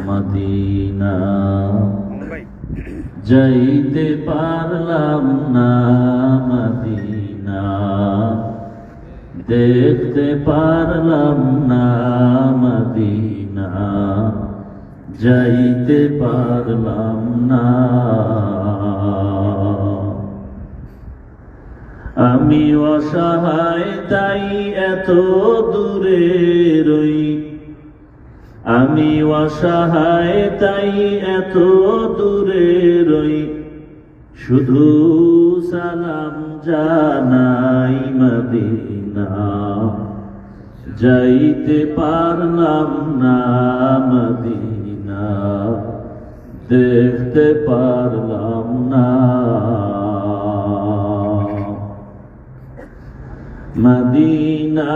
Medina যাইতে পারলাম না মদিনা দেখতে পারলাম না মদিনা যাইতে পারলাম না আমি অসহায় তাই এত দূরে রই আমি অসহায় তাই এত দূরে রই শুধু সালাম জানাই মদিনা যাইতে পারলাম না মদিনা দেখতে পারলাম না মদিনা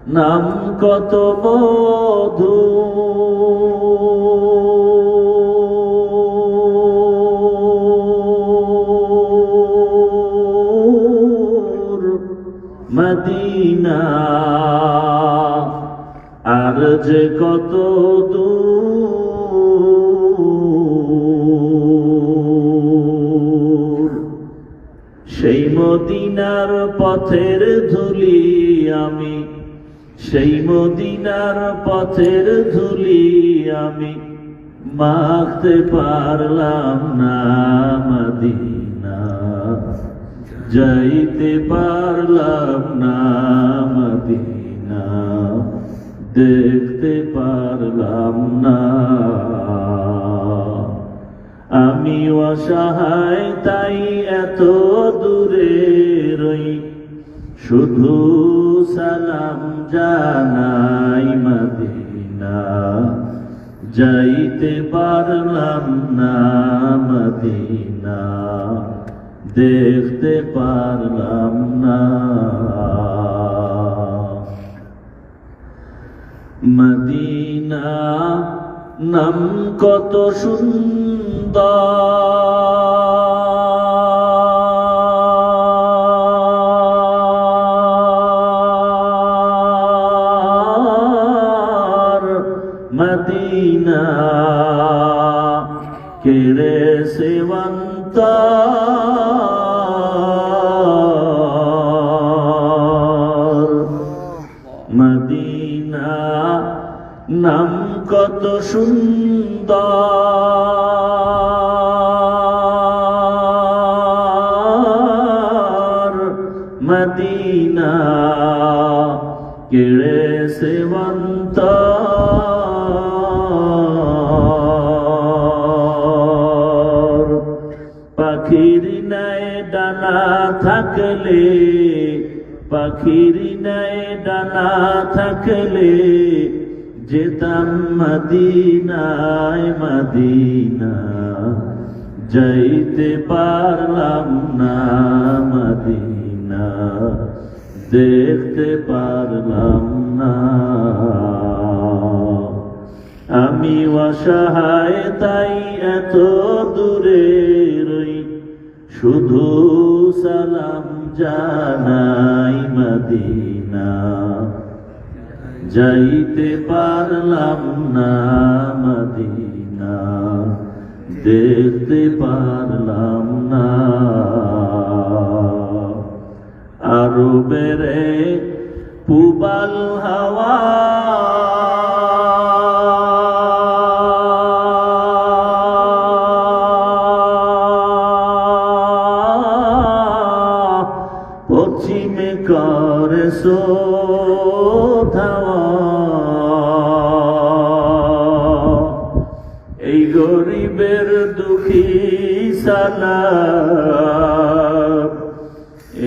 নাম কত মধু মদিনা আর যে কত দূর সেই মদিনার পথের ধুলি আমি সেই মদিনার পথের ধুলি আমি মাখতে পারলাম না মদিনা যাইতে পারলাম না মদিনা দেখতে পারলাম না আমি অসহায় তাই এত দূরে রই শুধু সালাম জানাই মদিনা যাইতে পারলাম না মদিনা দেখতে পারলাম না মদিনা নাম কত সুন্দর মদিনা কেড়ে সেবন্ত মদিনা নাম কত সুন্দর মদিনা কেড়ে সেবন্ত পাখির নাই ডানা থাকলে পাখির নাই ডানা থাকলে যেতাম মদিনায় মদিনা যাইতে পারলাম না মদিনা দেখতে পারলাম না আমি অসহায় তাই এত দূরে রই শুধু সালাম জানাই মদিনা যাইতে পারলাম না মদিনা দেখতে পারলাম না আরো বেড়ে পুবাল হাওয়া পশ্চিমে করে সোধাওয়া এই গরিবের দুঃখী সালাম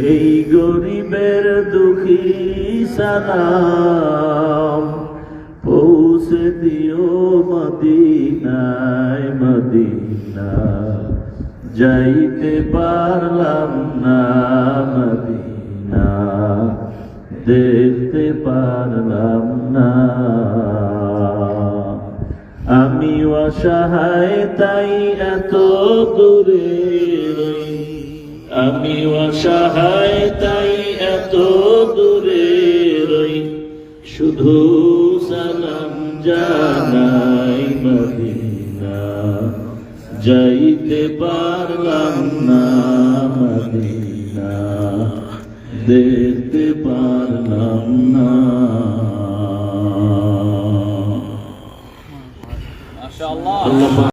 এই গরিবের দুঃখী সালাম পৌঁছে দিও মদিনায় মদিনা যাইতে পারলাম না মদিনা দেখতে পারলাম না আমি অসহায় তাই এত দূরে রই আমি অসহায় তাই এত দূরে রই শুধু সালাম জানাই যাইতে পারলাম না মদিনা, দেখতে পারলাম না। মাশাআল্লাহ। আল্লাহ